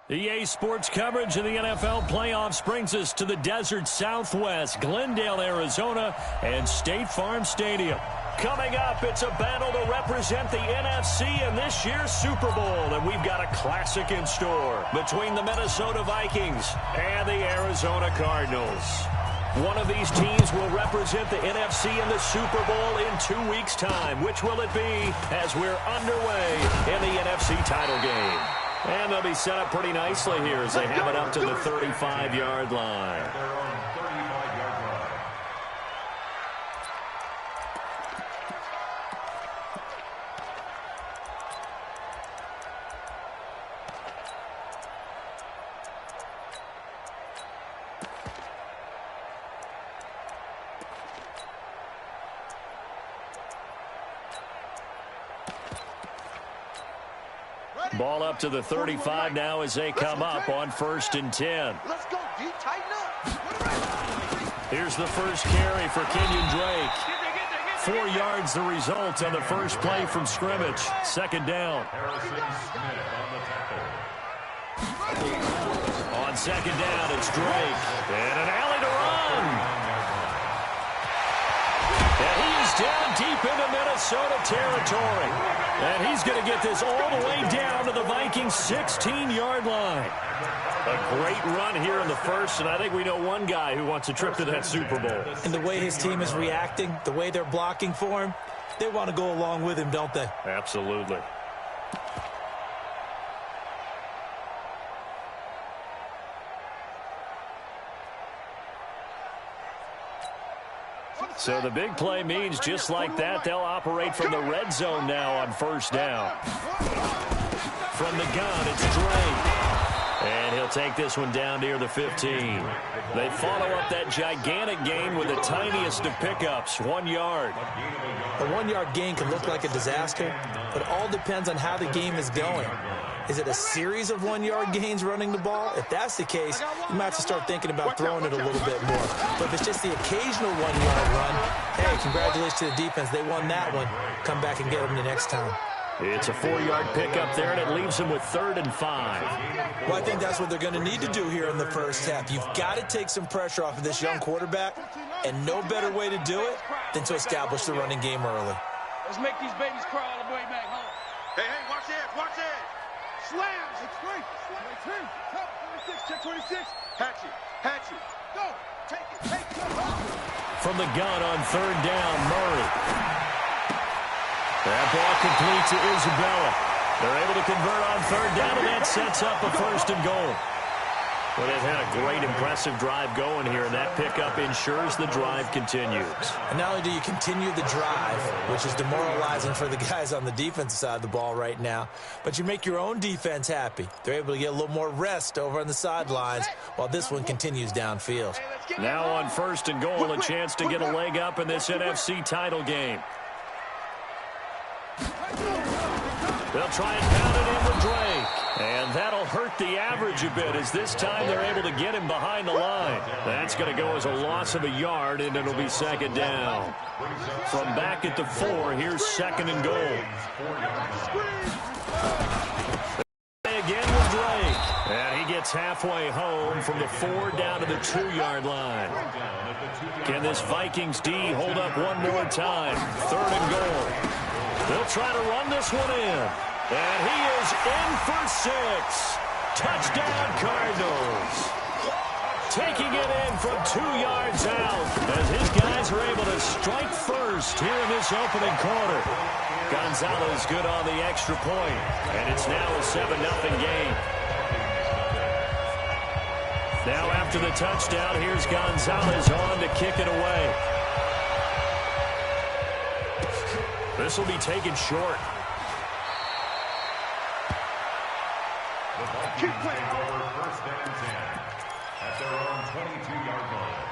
EA Sports coverage of the NFL playoffs brings us to the desert Southwest, Glendale, Arizona, and State Farm Stadium. Coming up, it's a battle to represent the NFC in this year's Super Bowl, and we've got a classic in store between the Minnesota Vikings and the Arizona Cardinals. One of these teams will represent the NFC in the Super Bowl in 2 weeks' time. Which will it be as we're underway in the NFC title game? And they'll be set up pretty nicely here as they have it up to the 35-yard line. Ball up to the 35 now as they come up on 1st and 10. Let's go, D. Tighten up. Here's the first carry for Kenyon Drake. 4 yards the result on the first play from scrimmage. 2nd down. On 2nd down, it's Drake. And an alley to run. And he is down deep into Minnesota territory. And he's going to get this all the way down to the Vikings' 16-yard line. A great run here in the first, and I think we know one guy who wants a trip to that Super Bowl. And the way his team is reacting, the way they're blocking for him, they want to go along with him, don't they? Absolutely. So the big play means just like that, they'll operate from the red zone now on 1st down. From the gun, it's Drake. And he'll take this one down near the 15. They follow up that gigantic gain with the tiniest of pickups, 1 yard. A 1-yard gain can look like a disaster, but it all depends on how the game is going. Is it a series of 1-yard gains running the ball? If that's the case, you might have to start thinking about throwing it a little bit more. But if it's just the occasional 1-yard run, hey, congratulations to the defense. They won that one. Come back and get them the next time. It's a 4-yard pickup there, and it leaves them with 3rd and 5. Well, I think that's what they're going to need to do here in the first half. You've got to take some pressure off of this young quarterback, and no better way to do it than to establish the running game early. Let's make these babies crawl all the way back home. Hey, watch that, watch that. Slams. It's great. 26, check 26. Hatch it. Go. Take it. From the gun on 3rd down, Murray. That ball complete to Isabella. They're able to convert on 3rd down, and that sets up a 1st and goal. Well, they've had a great, impressive drive going here, and that pickup ensures the drive continues. And not only do you continue the drive, which is demoralizing for the guys on the defensive side of the ball right now, but you make your own defense happy. They're able to get a little more rest over on the sidelines while this one continues downfield. Now on 1st and goal, a chance to get a leg up in this NFC title game. They'll try and pound it in with Drake. And that'll hurt the average a bit as this time they're able to get him behind the line. That's going to go as a loss of a yard, and it'll be 2nd down. From back at the 4, here's 2nd and goal. Again with Drake. And he gets halfway home from the 4 down to the 2-yard line. Can this Vikings D hold up one more time? 3rd and goal. They'll try to run this one in. And he is in for 6. Touchdown, Cardinals. Taking it in from 2 yards out as his guys are able to strike first here in this opening quarter. Gonzalez good on the extra point, and it's now a 7-0 game. Now after the touchdown, here's Gonzalez on to kick it away. This will be taken short. Keep playing. 1st and 10 at their own 22-yard line.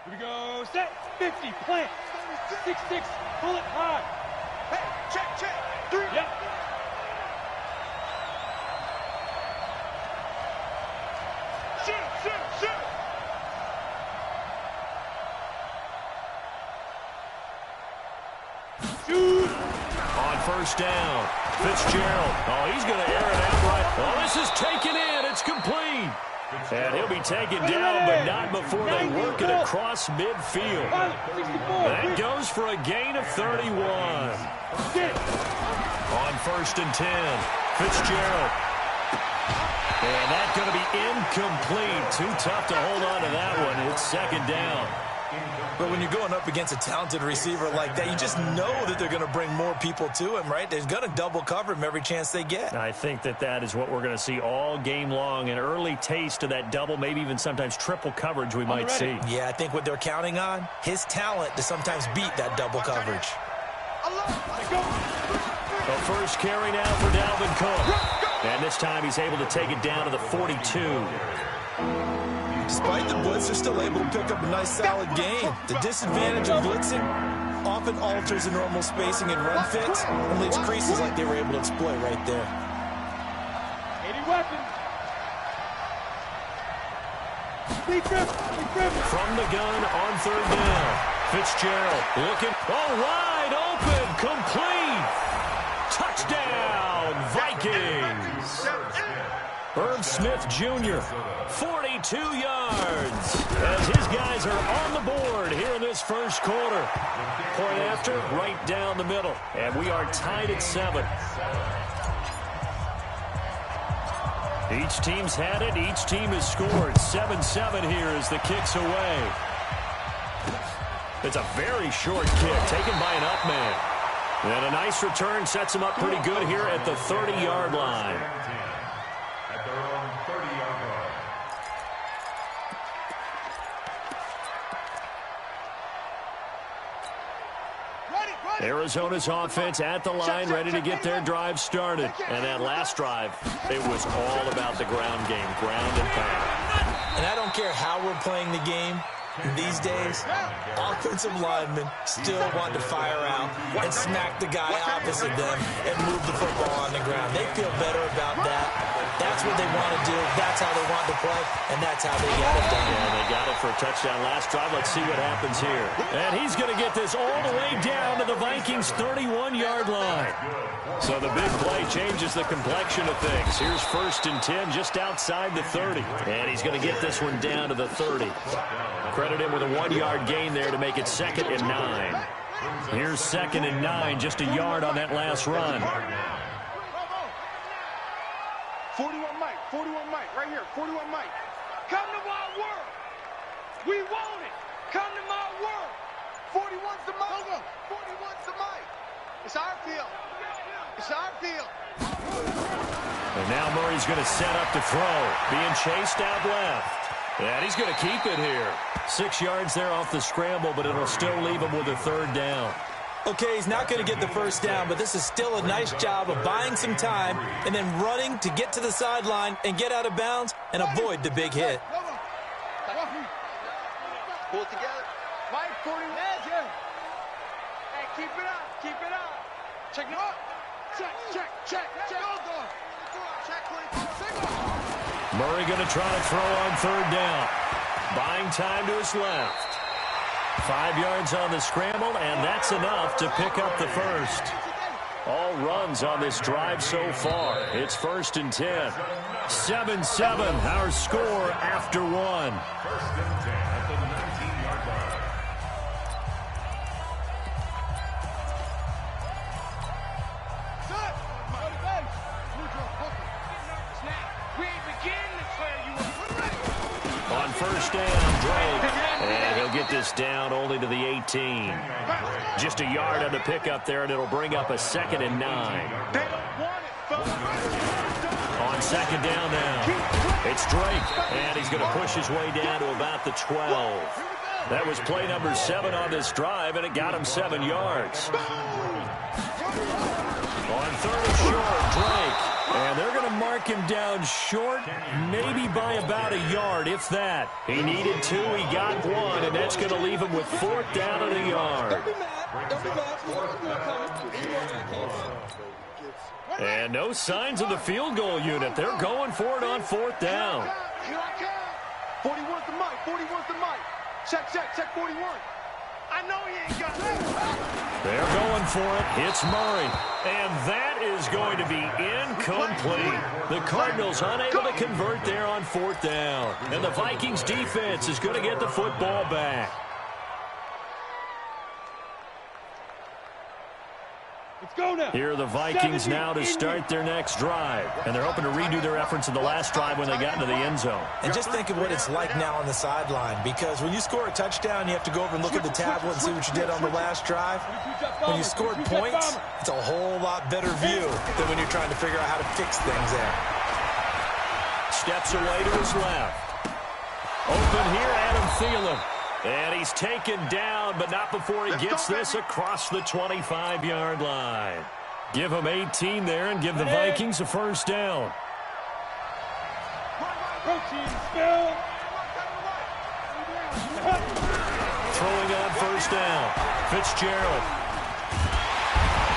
Here we go. Set. 50. Plant. 6-6. Pull it high. Hey, check. 3. Yep. first down. Fitzgerald. Oh, he's going to air it out right. Oh, this is taken in. It's complete. And he'll be taken down, but not before they work it across midfield. That goes for a gain of 31. On first and 10, Fitzgerald. And that's going to be incomplete. Too tough to hold on to that one. It's second down. But when you're going up against a talented receiver like that, you just know that they're going to bring more people to him, right? They're going to double cover him every chance they get. I think that is what we're going to see all game long. An early taste of that double, maybe even sometimes triple coverage we might see. Yeah, I think what they're counting on, his talent to sometimes beat that double coverage. The first carry now for Dalvin Cook. And this time he's able to take it down to the 42. Despite the blitz, they're still able to pick up a nice solid gain. The disadvantage of blitzing often alters the normal spacing and run fits and leaves creases like they were able to exploit right there. 80 weapons. From the gun on third down. Fitzgerald looking. Oh, wide open. Complete. Touchdown, Vikings. Herb Smith Jr., 42 yards, as his guys are on the board here in this first quarter. Point after, right down the middle, and we are tied at 7. Each team's had it. Each team has scored. 7-7 here as the kick's away. It's a very short kick, taken by an up man. And a nice return sets him up pretty good here at the 30-yard line. Arizona's offense at the line, ready to get their drive started. And that last drive, it was all about the ground game, ground and pound. And I don't care how we're playing the game these days, offensive linemen still want to fire out and smack the guy opposite them and move the football on the ground. They feel better about that. That's what they want to do. That's how they want to play, and that's how they got it done. Yeah, they got it for a touchdown last drive. Let's see what happens here. And he's going to get this all the way down to the Vikings' 31-yard line. So the big play changes the complexion of things. Here's first and 10 just outside the 30. And he's going to get this one down to the 30. Credit him with a 1-yard gain there to make it 2nd and 9. Here's 2nd and 9, just a yard on that last run. 41 Mike, 41 Mike, right here, 41 Mike. Come to my world. We want it. Come to my world. 41's the Mike. 41's the Mike. It's our field. It's our field. And now Murray's going to set up to throw. Being chased out left. And he's going to keep it here. 6 yards there off the scramble, but it'll still leave him with a 3rd down. Okay, he's not going to get the first down, but this is still a nice job of buying some time and then running to get to the sideline and get out of bounds and avoid the big hit. Pull it together. Mike, 41. Hey, keep it up. Keep it up. Check it up. Check. Check, Murray going to try to throw on 3rd down. Buying time to his left. 5 yards on the scramble, and that's enough to pick up the first. All runs on this drive so far. It's 1st and 10. 7-7, our score after 1. 1st and 10 at the 19-yard line. On 1st down, Drake. And he'll get this down only to the 18. Just a yard on the pickup there, and it'll bring up a 2nd and 9. On 2nd down now, it's Drake. And he's going to push his way down to about the 12. That was play number 7 on this drive, and it got him 7 yards. On 3rd and short, Drake. And they're going to mark him down short, maybe by about a yard, if that. He needed 2, he got 1, and that's going to leave him with 4th down and a yard. And no signs of the field goal unit. They're going for it on 4th down. 41's the Mike. 41's the Mike. Check, 41. I know he ain't got it. They're going for it. Hits Murray. And that is going to be incomplete. The Cardinals unable to convert there on 4th down. And the Vikings defense is going to get the football back. Let's go now. Here are the Vikings now to start their next drive. And they're hoping to redo their efforts in the last drive when they got into the end zone. And just think of what it's like now on the sideline, because when you score a touchdown, you have to go over and look at the tablet and see what you did on the last drive. When you scored points, it's a whole lot better view than when you're trying to figure out how to fix things there. Steps away to his left. Open here, Adam Thielen. And he's taken down, but not before he gets this across the 25-yard line. Give him 18 there and give the Vikings a first down. Throwing on first down. Fitzgerald.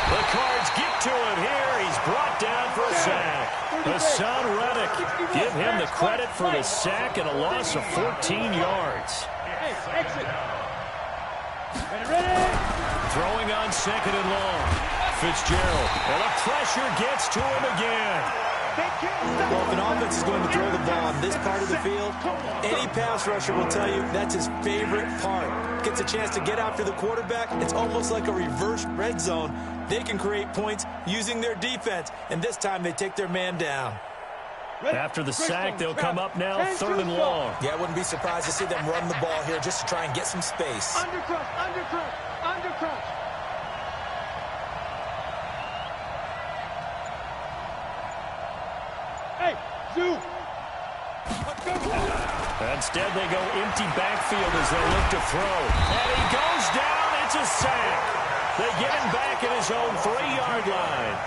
The Cards get to him here. He's brought down for a sack. Hassan Reddick. Give him the credit for the sack and a loss of 14 yards. Exit. Ready. Throwing on 2nd and long. Fitzgerald. And the pressure gets to him again. Well, if an offense is going to throw the ball on this part of the field, any pass rusher will tell you that's his favorite part. Gets a chance to get after the quarterback. It's almost like a reverse red zone. They can create points using their defense, and this time they take their man down. After the sack, they'll come up now 3rd and long. Yeah, I wouldn't be surprised to see them run the ball here just to try and get some space. Undercrush. Hey, Zoo. Instead, they go empty backfield as they look to throw. And he goes down. It's a sack. They get him back at his own 3-yard line.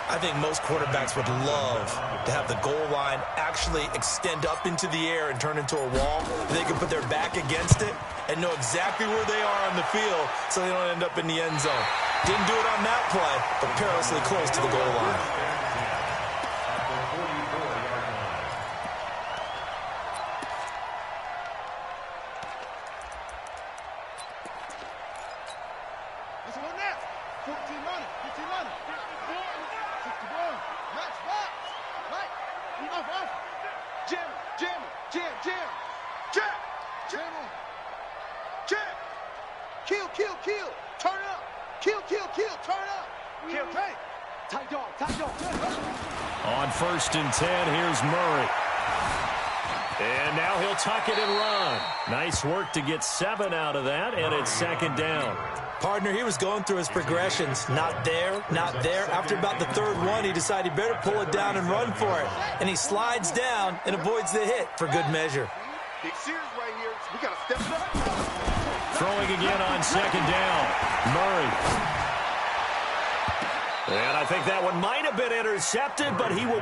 I think most quarterbacks would love to have the goal line actually extend up into the air and turn into a wall. They can put their back against it and know exactly where they are on the field so they don't end up in the end zone. Didn't do it on that play, but perilously close to the goal line. Let's go now. 14 running. 15 running. 61. Match box. Right. Off. Jam. Kill. Turn up. Kill. Turn up. Kill. Hey. Tight dog. On 1st and 10, here's Murray. And now he'll tuck it and run. Nice work to get 7 out of that, and it's 2nd down. Partner, he was going through his progressions. Not there. After about the 3rd one, he decided he better pull it down and run for it. And he slides down and avoids the hit for good measure. Big series right here. We got to step it up. Throwing again on 2nd down. Murray. And I think that one might have been intercepted, but he will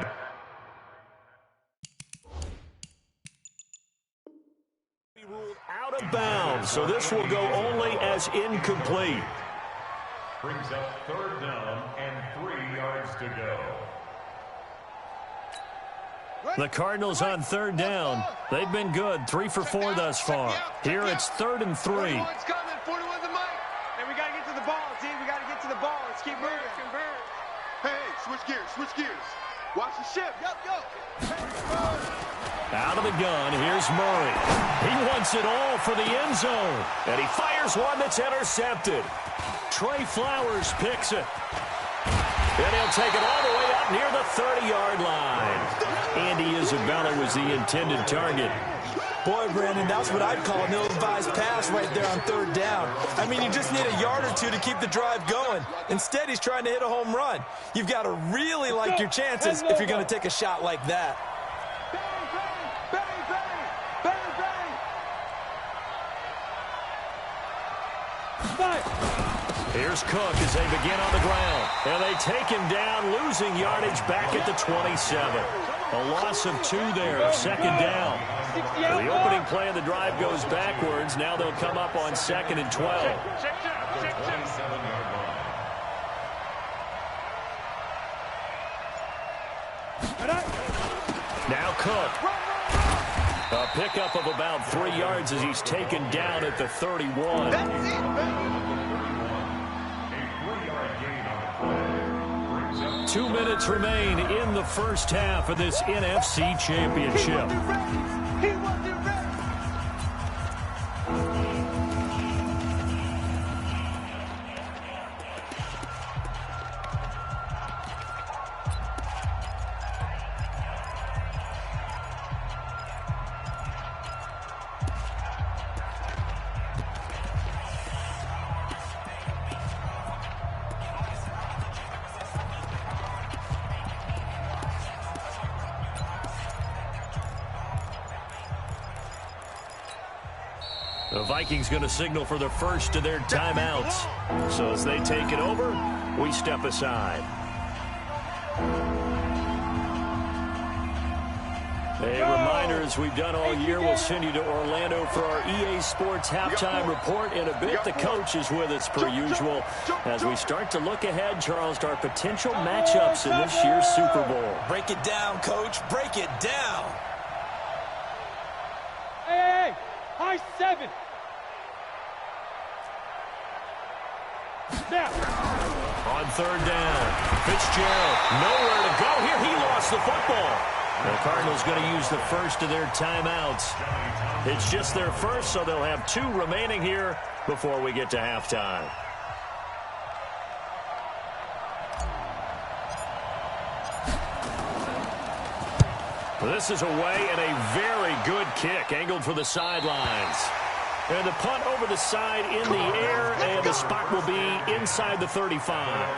be ruled out of bounds. So this will go only as incomplete. Brings up 3rd down and 3 yards to go. The Cardinals on 3rd down. They've been good, 3 for 4 thus far. Here it's 3rd and 3. 41's coming. 41's the mic. And we got to get to the ball, team. We got to get to the ball. Let's keep moving. Hey, switch gears. Watch the shift. Out of the gun, here's Murray. He wants it all for the end zone. And he fires one that's intercepted. Trey Flowers picks it. And he'll take it all the way up near the 30-yard line. Andy Isabella was the intended target. Boy, Brandon, that's what I'd call an ill-advised pass right there on 3rd down. I mean, you just need a yard or two to keep the drive going. Instead, he's trying to hit a home run. You've got to really like your chances if you're going to take a shot like that. Here's Cook as they begin on the ground. And they take him down, losing yardage back at the 27. A loss of 2 there, 2nd down. The opening play of the drive goes backwards. Now they'll come up on 2nd and 12. Now Cook. A pickup of about 3 yards as he's taken down at the 31. That's it, man. 2 minutes remain in the first half of this NFC Championship. He wasn't ready. The Vikings going to signal for the first of their timeouts. So as they take it over, we step aside. A reminder, as we've done all year, we'll send you to Orlando for our EA Sports halftime report in a bit. The coach is with us per usual as we start to look ahead, Charles, to our potential matchups in this year's Super Bowl. Break it down, Coach. Break it down. Hey, high 7. Now. On third down, Fitzgerald nowhere to go here. He lost the football. The Cardinals going to use the first of their timeouts. It's just their first, so they'll have 2 remaining here before we get to halftime. This is away and a very good kick, angled for the sidelines. And the punt over the side in the air, and the spot will be inside the 35.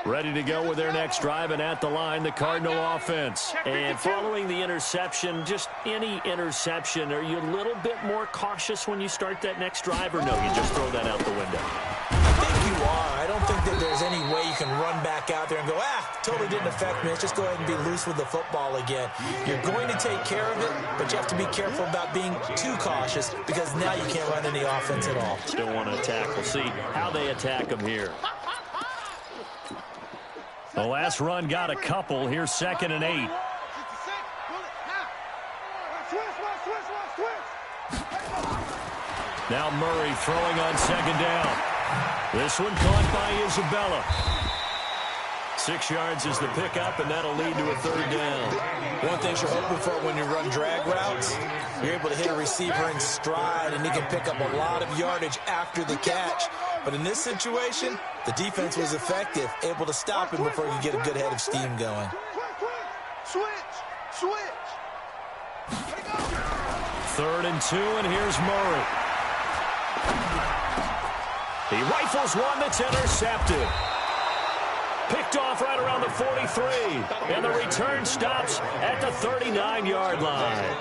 Ready to go with their next drive, and at the line, the Cardinal offense. And following the interception, just any interception, are you a little bit more cautious when you start that next drive, or no, you just throw that out the window? I think you are. I don't think that there's any way you can run back out there and go, totally didn't affect me. Let's just go ahead and be loose with the football again. You're going to take care of it, but you have to be careful about being too cautious because now you can't run any offense at all. Still want to attack. We'll see how they attack them here. The last run got a couple. Here's 2nd and 8. Now Murray throwing on 2nd down. This one caught by Isabella. 6 yards is the pickup, and that'll lead to a 3rd down. One thing you're hoping for when you run drag routes, you're able to hit a receiver in stride, and he can pick up a lot of yardage after the catch. But in this situation, the defense was effective, able to stop him before you get a good head of steam going. Switch. 3rd and 2, and here's Murray. He rifles one that's intercepted. Picked off right around the 43. And the return stops at the 39-yard line.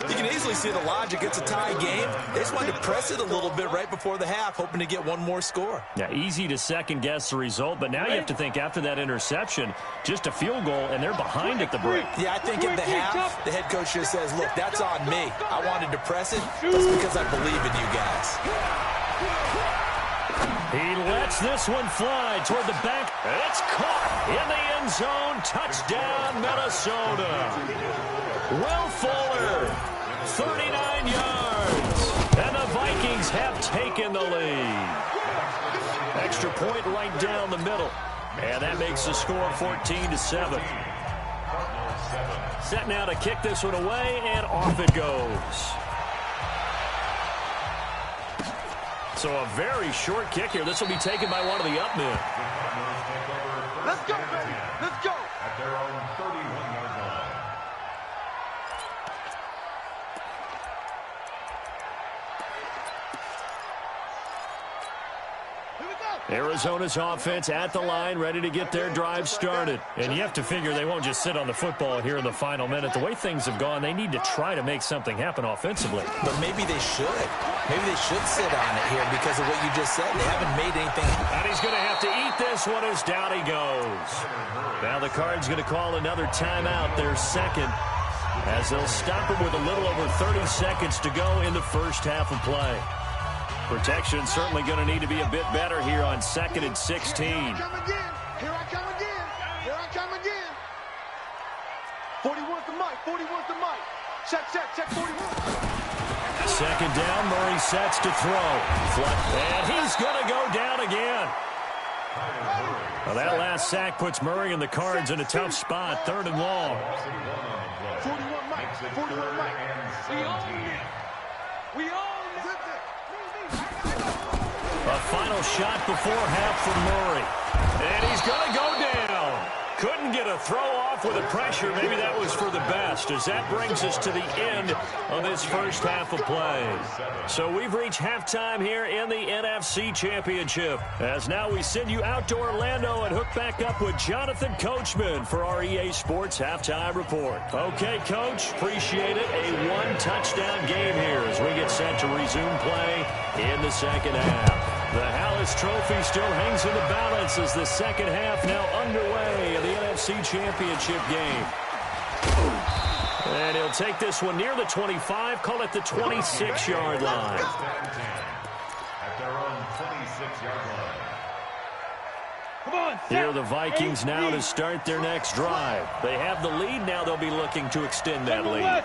You can easily see the logic. It's a tie game. They just wanted to press it a little bit right before the half, hoping to get one more score. Yeah, easy to second-guess the result, but now you have to think after that interception, just a field goal, and they're behind at the break. Yeah, I think at the half, the head coach just says, look, that's on me. I wanted to press it. That's because I believe in you guys. He lets this one fly toward the back. It's caught in the end zone. Touchdown, Minnesota. Will Fuller, 39 yards. And the Vikings have taken the lead. Extra point right down the middle. And that makes the score 14-7. Set now to kick this one away, and off it goes. So a very short kick here. This will be taken by one of the up men. Let's go, baby. Let's go. At their own 31-yard line. Arizona's offense at the line, ready to get their drive started. And you have to figure they won't just sit on the football here in the final minute. The way things have gone, they need to try to make something happen offensively. But maybe they should. Maybe they should sit on it here because of what you just said. They haven't made anything. And he's going to have to eat this one as down he goes. Now the Cards going to call another timeout, their second, as they'll stop it with a little over 30 seconds to go in the first half of play. Protection certainly going to need to be a bit better here on 2nd and 16. Here I come again. Here I come again. Here I come again. 41's the mic. 41's the mic. Check, 41. Second down, Murray sets to throw. And he's going to go down again. Well, that last sack puts Murray and the Cards in a tough spot, 3rd and long. 41 Mike. 41 Mike. We own it. We own it. A final shot before half for Murray. And he's going to go down. Couldn't get a throw off with the pressure. Maybe that was for the best, as that brings us to the end of this first half of play. So we've reached halftime here in the NFC Championship, as now we send you out to Orlando and hook back up with Jonathan Coachman for our EA Sports Halftime Report. Okay, Coach, appreciate it. A one-touchdown game here as we get set to resume play in the second half. The Hallis Trophy still hangs in the balance as the second half now underway in the NFC Championship game. And he'll take this one near the 25, call it the 26-yard line. At their own 26-yard line. Come on, Here are the Vikings now to start their next drive. They have the lead, now they'll be looking to extend that lead.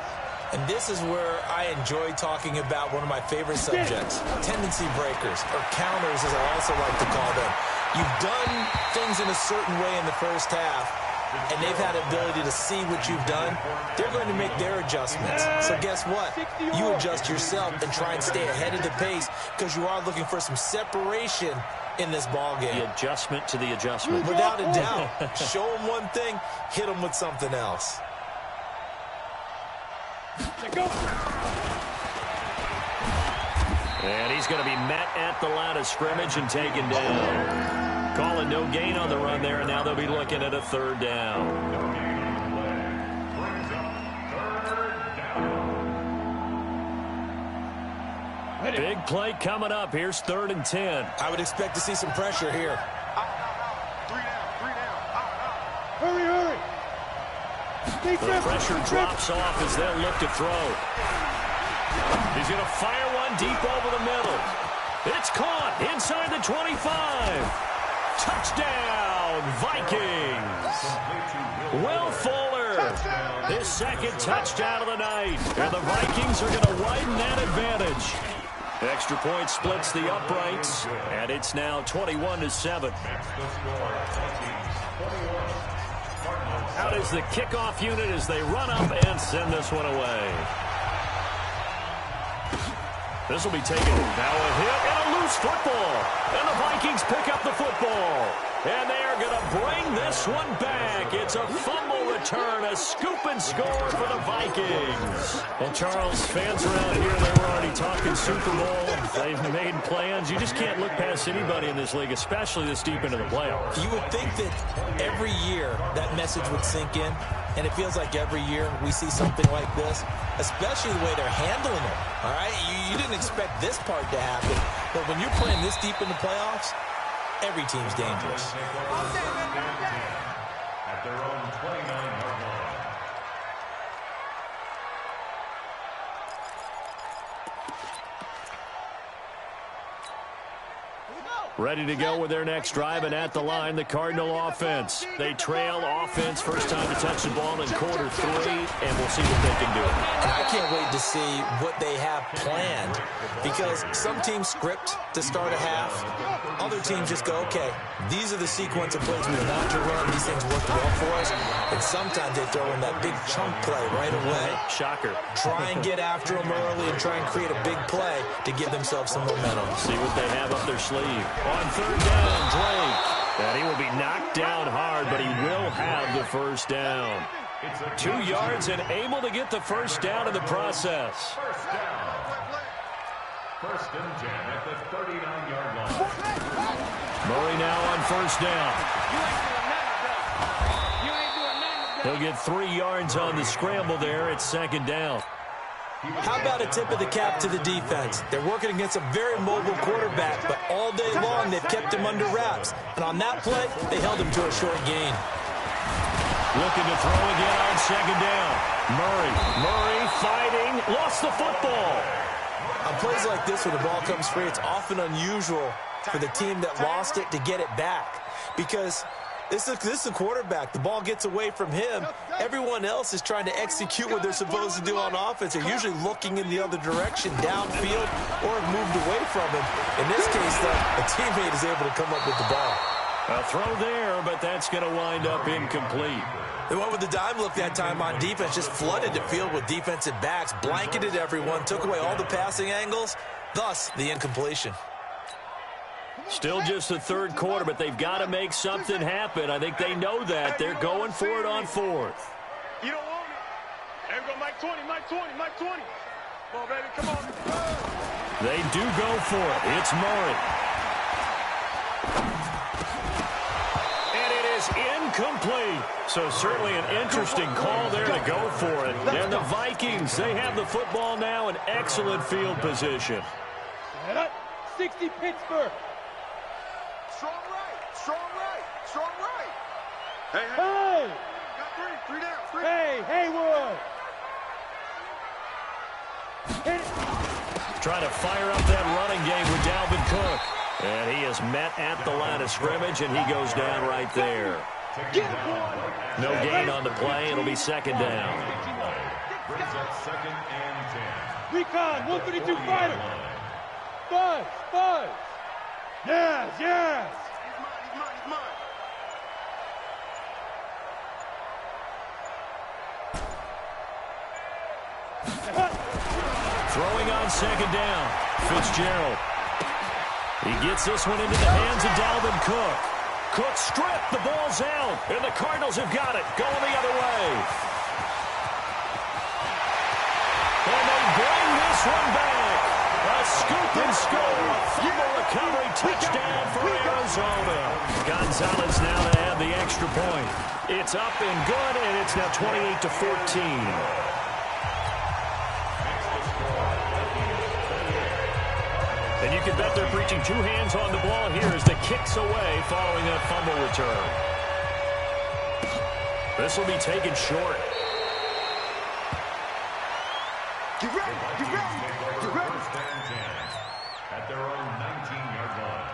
And this is where I enjoy talking about one of my favorite subjects, tendency breakers, or counters as I also like to call them. You've done things in a certain way in the first half, and they've had ability to see what you've done. They're going to make their adjustments. So guess what? You adjust yourself and try and stay ahead of the pace because you are looking for some separation in this ball game. The adjustment to the adjustment. Without a doubt. Show them one thing, hit them with something else. And he's going to be met at the line of scrimmage and taken down. Calling no gain on the run there, and now they'll be looking at a 3rd down. Big play coming up. Here's 3rd and 10. I would expect to see some pressure here. 3 down. Hurry. The pressure drops off as they'll look to throw. He's going to fire one deep over the middle. It's caught inside the 25. Touchdown, Vikings. Will Fuller, his 2nd touchdown of the night. And the Vikings are going to widen that advantage. Extra point splits the uprights, and it's now 21-7. Out is the kickoff unit as they run up and send this one away. This will be taken. Now a hit and a loose football. And the Vikings pick up the football. And they are going to bring this one back. It's a fumble return, a scoop and score for the Vikings. Well, Charles, fans around here, they were already talking Super Bowl. They've made plans. You just can't look past anybody in this league, especially this deep into the playoffs. You would think that every year that message would sink in, and it feels like every year we see something like this, especially the way they're handling it. All right, you didn't expect this part to happen, but when you're playing this deep in the playoffs, every team's dangerous. At their own 29-yard line. Ready to go with their next drive, and at the line, the Cardinal offense. They trail offense, first time to touch the ball in quarter 3, and we'll see what they can do. And I can't wait to see what they have planned, because some teams script to start a half. Other teams just go, okay, these are the sequence of plays we want to run. These things work well for us. And sometimes they throw in that big chunk play right away. Shocker. Try and get after them early and try and create a big play to give themselves some momentum. See what they have up their sleeve. On 3rd down, Drake. And he will be knocked down hard, but he will have the first down. 2 yards and able to get the first down in the process. First down. First and 10 at the 39-yard line. Murray now on first down. He'll get 3 yards on the scramble there. It's 2nd down. How about a tip of the cap to the defense? They're working against a very mobile quarterback, but all day long they've kept him under wraps. And on that play, they held him to a short gain. Looking to throw again on 2nd down. Murray fighting, lost the football. On plays like this, when the ball comes free, it's often unusual for the team that lost it to get it back. Because this is a quarterback. The ball gets away from him. Everyone else is trying to execute what they're supposed to do on offense. They're usually looking in the other direction, downfield, or have moved away from him. In this case, though, a teammate is able to come up with the ball. A throw there, but that's going to wind up incomplete. They went with the dime look that time on defense, just flooded the field with defensive backs, blanketed everyone, took away all the passing angles, thus the incompletion. Still just the third quarter, but they've got to make something happen. I think they know that. They're going for it on fourth. You don't want it. There we go, Mike 20, Mike 20, Mike 20. Come on, baby, come on. They do go for it. It's Murray. And it is incomplete. So certainly an interesting call there to go for it. And the Vikings, they have the football now in excellent field position. Head up. 60 Pittsburgh. Strong right, strong right, strong right. Hey, Hey! got three down, three. Hey, Haywood! Hit it. Trying to fire up that running game with Dalvin Cook. And he is met at the line of scrimmage, and he goes down right there. No gain on the play. It'll be second down. Brings up second and 10. Recon, 132 fighter. Buzz, Buzz. Yes, yes. He's mine, he's mine, he's mine. Throwing on second down. Fitzgerald. He gets this one into the hands of Dalvin Cook. Cook stripped. The ball's out. And the Cardinals have got it. Going the other way. And they bring this one back. A scoop and score. A fumble recovery touchdown for Arizona. Gonzalez now to add the extra point. It's up and good, and it's now 28-14. And you can bet they're preaching two hands on the ball here as the kick's away following that fumble return. This will be taken short. Get ready, get ready, get ready. First and 10 at their own 19-yard line.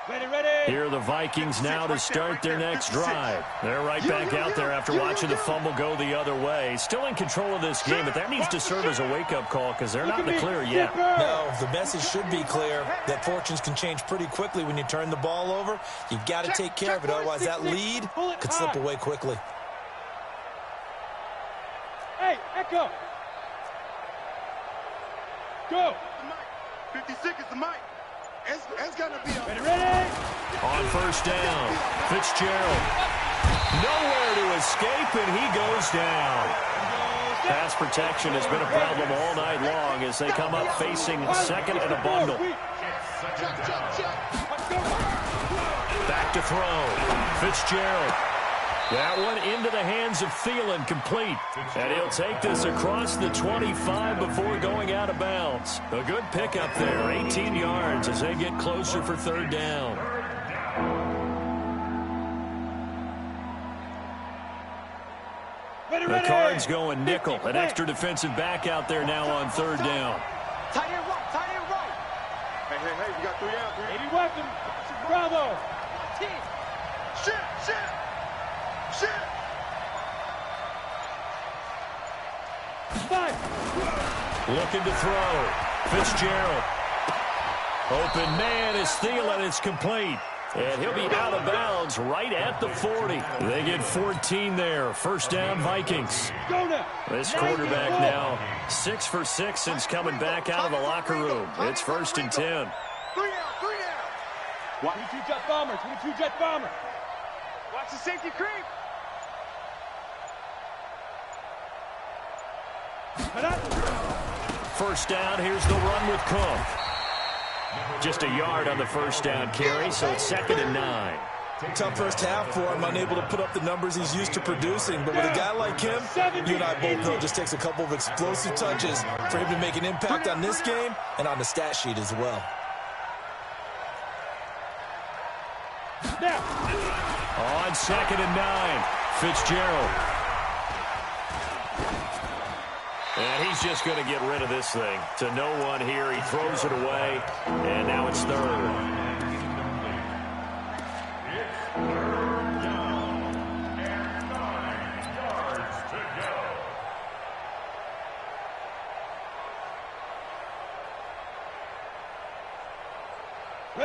Ready, ready. Here are the Vikings now to start their next drive. They're right back out there after watching the fumble go the other way. Still in control of this game, but that needs to serve as a wake-up call because they're not in the clear yet. No, the message should be clear that fortunes can change pretty quickly when you turn the ball over. You've got to take care of it, otherwise that lead could slip away quickly. Hey, Echo. Go. 56 is the mic. It's gonna be a... Ready, ready. On first down, Fitzgerald. Nowhere to escape, and he goes down. Pass protection has been a problem all night long as they come up facing second and a bundle. Back to throw. Fitzgerald. That one into the hands of Thielen, complete. And he'll take this across the 25 before going out of bounds. A good pickup there, 18 yards as they get closer for third down. Ready, The ready. Cards going nickel, an extra defensive back out there now on third down. Tight end right, tight end right. Hey, we got 3 out, 3. 80 weapon. Bravo. Shit. Five. Looking to throw. Fitzgerald. Open man is Thielen. It's complete. And he'll be out of bounds right at the 40. They get 14 there. First down, Vikings. Go now. This quarterback now 6 for 6 since coming back out of the locker room. It's first and 10. 3 down. 22 jet bomber. 22 jet bomber. Watch the safety creep. First down, here's the run with Cook. Just a yard on the first down carry, so it's second and 9. Tough first half for him, unable to put up the numbers he's used to producing. But with a guy like him, you and I both know it just takes a couple of explosive touches for him to make an impact on this game and on the stat sheet as well. On second and 9, Fitzgerald. And he he's just going to get rid of this thing. To no one here. He throws it away, and now it's third.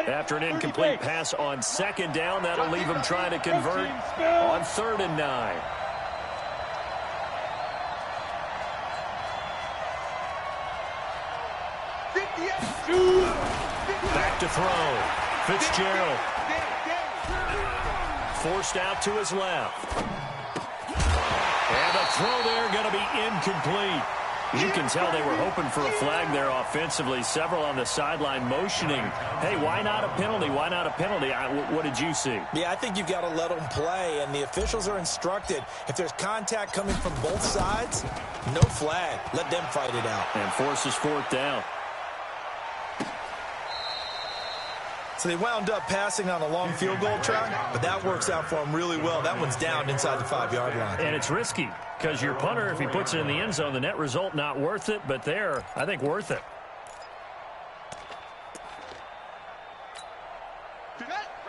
After an incomplete pass on second down, that'll leave him trying to convert on 3rd and 9. Back to throw. Fitzgerald. Forced out to his left. And the throw there going to be incomplete. You can tell they were hoping for a flag there offensively. Several on the sideline motioning, hey, why not a penalty? Why not a penalty? What did you see? Yeah, I think you've got to let them play, and the officials are instructed. If there's contact coming from both sides, no flag. Let them fight it out. And forces 4th down. So they wound up passing on a long field goal try, but that works out for them really well. That one's down inside the 5-yard line. And it's risky because your punter, if he puts it in the end zone, the net result not worth it, but there, I think worth it.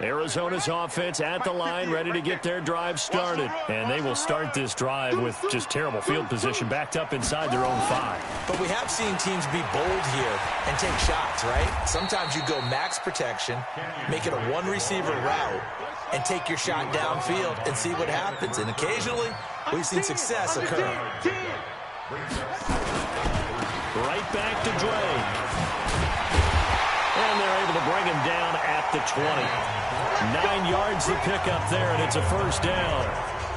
Arizona's offense at the line, ready to get their drive started. And they will start this drive with just terrible field position, backed up inside their own 5. But we have seen teams be bold here and take shots, right? Sometimes you go max protection, make it a one-receiver route, and take your shot downfield and see what happens. And occasionally, we've seen success occur. Right back to Drake. And they're able to bring him down at the 20. 9 yards to pick up there, and it's a 1st down.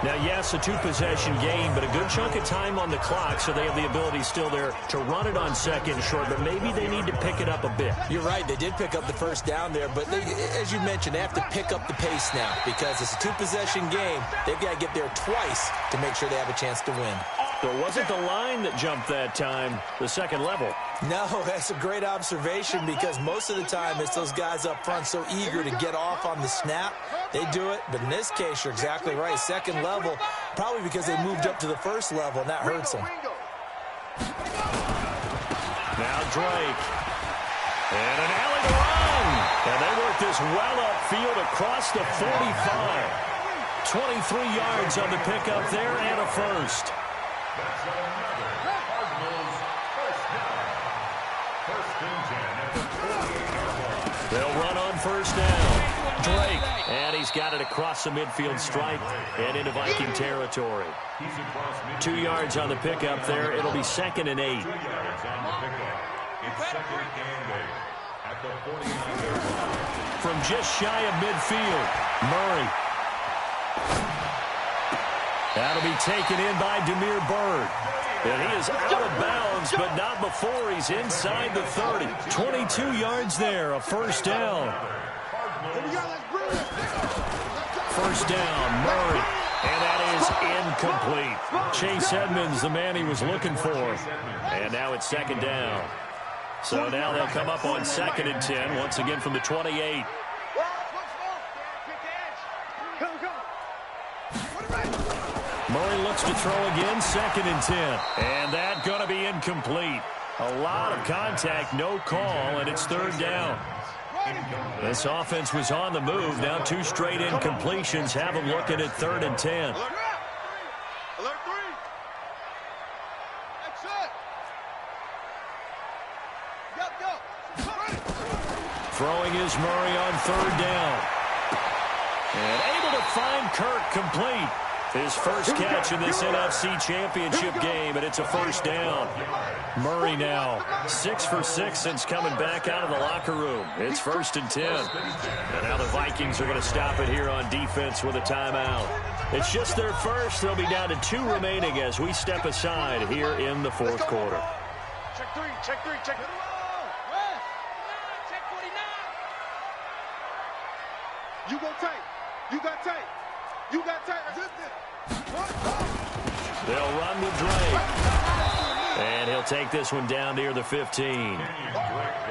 Now, yes, a 2-possession game, but a good chunk of time on the clock, so they have the ability still there to run it on 2nd and short, but maybe they need to pick it up a bit. You're right. They did pick up the 1st down there, but they, as you mentioned, they have to pick up the pace now because it's a 2-possession game. They've got to get there twice to make sure they have a chance to win. So it wasn't the line that jumped that time, the 2nd level. No, that's a great observation because most of the time it's those guys up front so eager to get off on the snap. They do it, but in this case, you're exactly right. 2nd level, probably because they moved up to the 1st level, and that hurts them. Now Drake. And an alley to run. And they work this well upfield across the 45. 23 yards on the pickup there and a 1st. They'll run on 1st down. Drake. And he's got it across the midfield stripe and into Viking territory. 2 yards on the pickup there. It'll be 2nd and 8. From just shy of midfield, Murray. That'll be taken in by Demir Bird. And he is out of bounds, but not before he's inside the 30. 22 yards there, a 1st down. 1st down, Murray. And that is incomplete. Chase Edmonds, the man he was looking for. And now it's 2nd down. So now they'll come up on 2nd and 10, once again from the 28. Murray looks to throw again, 2nd and 10. And that going to be incomplete. A lot of contact, no call, and it's 3rd down. This offense was on the move. Now 2 straight incompletions have them looking at 3rd and 10. Alert 3. That's it. Go. Throwing is Murray on 3rd down. And able to find Kirk complete. His first catch in this NFC Championship game, and it's a 1st down. Murray now 6 for 6 since coming back out of the locker room. It's 1st and 10. And now the Vikings are going to stop it here on defense with a timeout. It's just their first. They'll be down to 2 remaining as we step aside here in the 4th quarter. Check 3, check 3, check 3. Check 49. You go tight. You got tight. You got tight. They'll run with Drake. And he'll take this one down near the 15.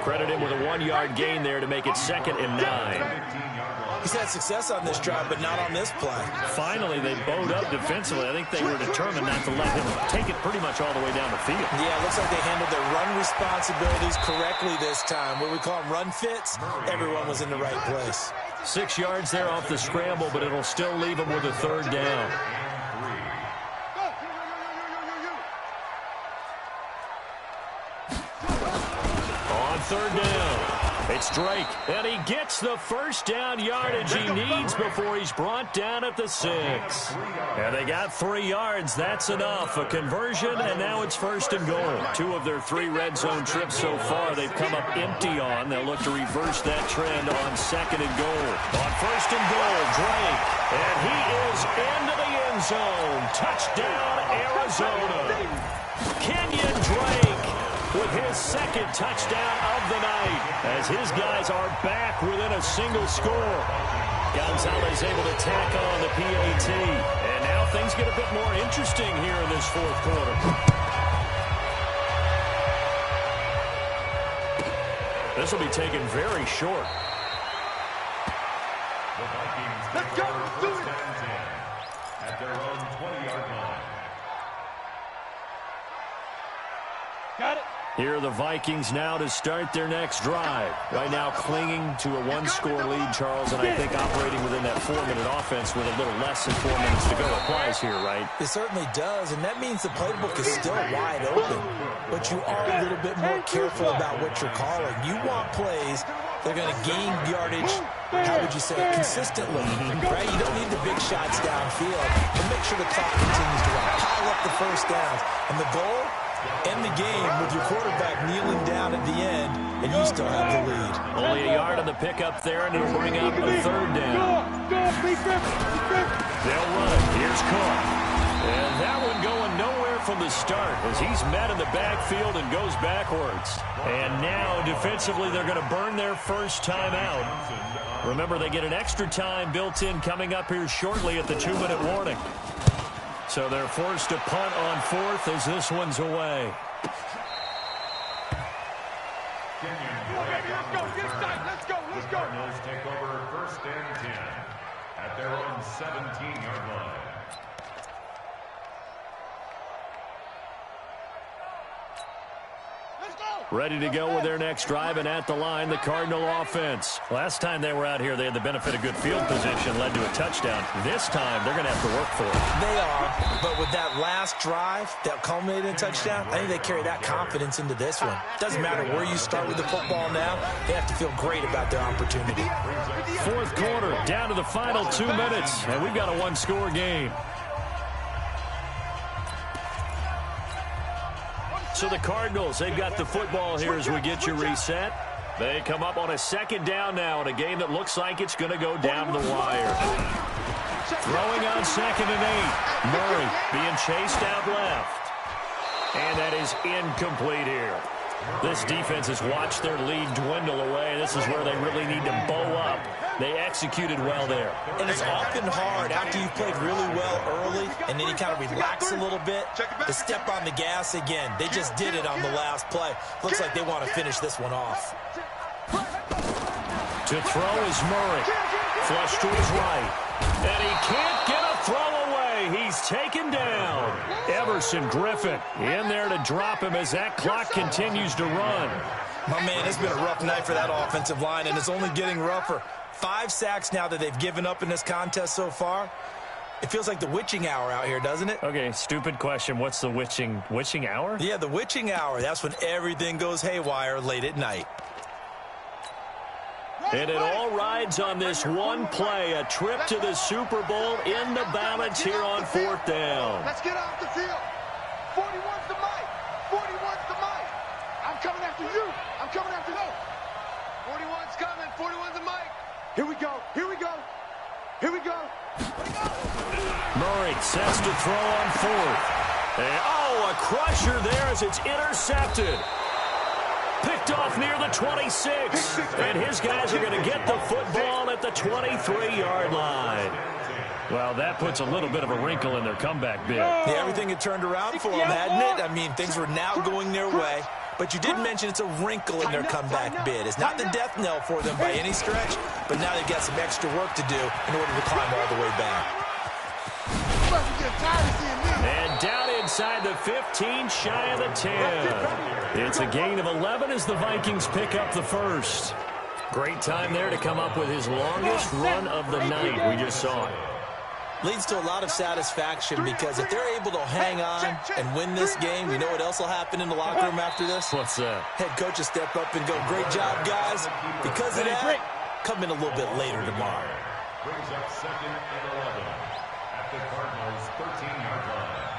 Credit him with a 1-yard gain there to make it 2nd and 9. He's had success on this drive, but not on this play. Finally, they bowed up defensively. I think they were determined not to let him take it pretty much all the way down the field. Yeah, it looks like they handled their run responsibilities correctly this time. What we call them run fits, everyone was in the right place. 6 yards there off the scramble, but it'll still leave him with a third down. On third down, it's Drake, and he gets the first down yardage he needs before he's brought down at the 6. And they got 3 yards. That's enough. A conversion, and now it's first and goal. 2 of their 3 red zone trips so far they've come up empty on. They'll look to reverse that trend on second and goal. On first and goal, Drake, and he is into the end zone. Touchdown, Arizona. Kenyon Drake with his second touchdown of the night as his guys are back within a single score. Gonzalez able to tack on the PAT. And now things get a bit more interesting here in this fourth quarter. This will be taken very short. The Vikings Let's go. first Do it. and 10 at their own 20-yard line. Got it. Here are the Vikings now to start their next drive. Right now clinging to a 1-score lead, Charles, and I think operating within that 4-minute offense with a little less than 4 minutes to go applies here, right? It certainly does, and that means the playbook is still wide open. But you are a little bit more careful about what you're calling. You want plays that are going to gain yardage, how would you say, consistently, right? You don't need the big shots downfield, but make sure the clock continues to run. Pile up the first downs. And the goal? End the game with your quarterback kneeling down at the end, and you still have the lead. Only a yard on the pickup there, and it'll bring up a third down. They'll run it. Here's Cook. And that one going nowhere from the start as he's met in the backfield and goes backwards. And now, defensively, they're going to burn their first time out. Remember, they get an extra time built in coming up here shortly at the 2-minute warning. So they're forced to punt on fourth as this one's away. Let's go. The Cardinals take over first and 10 at their own 17-yard line. Ready to go with their next drive, and at the line, the Cardinal offense. Last time they were out here, they had the benefit of good field position, led to a touchdown. This time, they're going to have to work for it. They are, but with that last drive that culminated in a touchdown, I think they carry that confidence into this one. Doesn't matter where you start with the football now, they have to feel great about their opportunity. Fourth quarter, down to the final 2 minutes, and we've got a 1-score game. So the Cardinals, they've got the football here as we get you reset. They come up on a second down now in a game that looks like it's going to go down the wire. Throwing on second and 8. Murray being chased out left. And that is incomplete here. This defense has watched their lead dwindle away. This is where they really need to bow up. They executed well there. And it's often hard after you've played really well early and then you kind of relax a little bit to step on the gas again. They just did it on the last play. Looks like they want to finish this one off. To throw is Murray. Flush to his right. And he can't get a throw away. He's taken down. Everson Griffin in there to drop him as that clock continues to run. My man, it's been a rough night for that offensive line, and it's only getting rougher. 5 sacks now that they've given up in this contest so far. It feels like the witching hour out here, doesn't it? Okay, stupid question. What's the witching hour? Yeah, the witching hour. That's when everything goes haywire late at night. And it all rides on this one play, a trip to the Super Bowl in the balance here on fourth down. Let's get off the field. 41's the mic. 41's the mic. I'm coming after you. I'm coming after you. 41's coming. 41's the mic. Here we go. Here we go. Here we go. Murray sets to throw on fourth. And, a crusher there as it's intercepted. Picked off near the 26. And his guys are going to get the football at the 23-yard line. Well, that puts a little bit of a wrinkle in their comeback bid. Yeah, everything had turned around for them, hadn't it? I mean, things were now going their way. But you did mention it's a wrinkle in their comeback bid. It's not the death knell for them by any stretch, but now they've got some extra work to do in order to climb all the way back. And down inside the 15, shy of the 10. It's a gain of 11 as the Vikings pick up the first. Great time there to come up with his longest run of the night. We just saw it. Leads to a lot of satisfaction because if they're able to hang on and win this game, you know what else will happen in the locker room after this? What's that? Head coach will step up and go, great job, guys. Because of that, come in a little bit later tomorrow. Brings up second and 11 at the Cardinals' 13-yard line.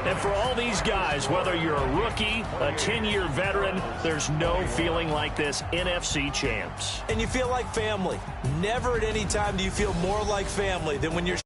And for all these guys, whether you're a rookie, a 10-year veteran, there's no feeling like this NFC champs. And you feel like family. Never at any time do you feel more like family than when you're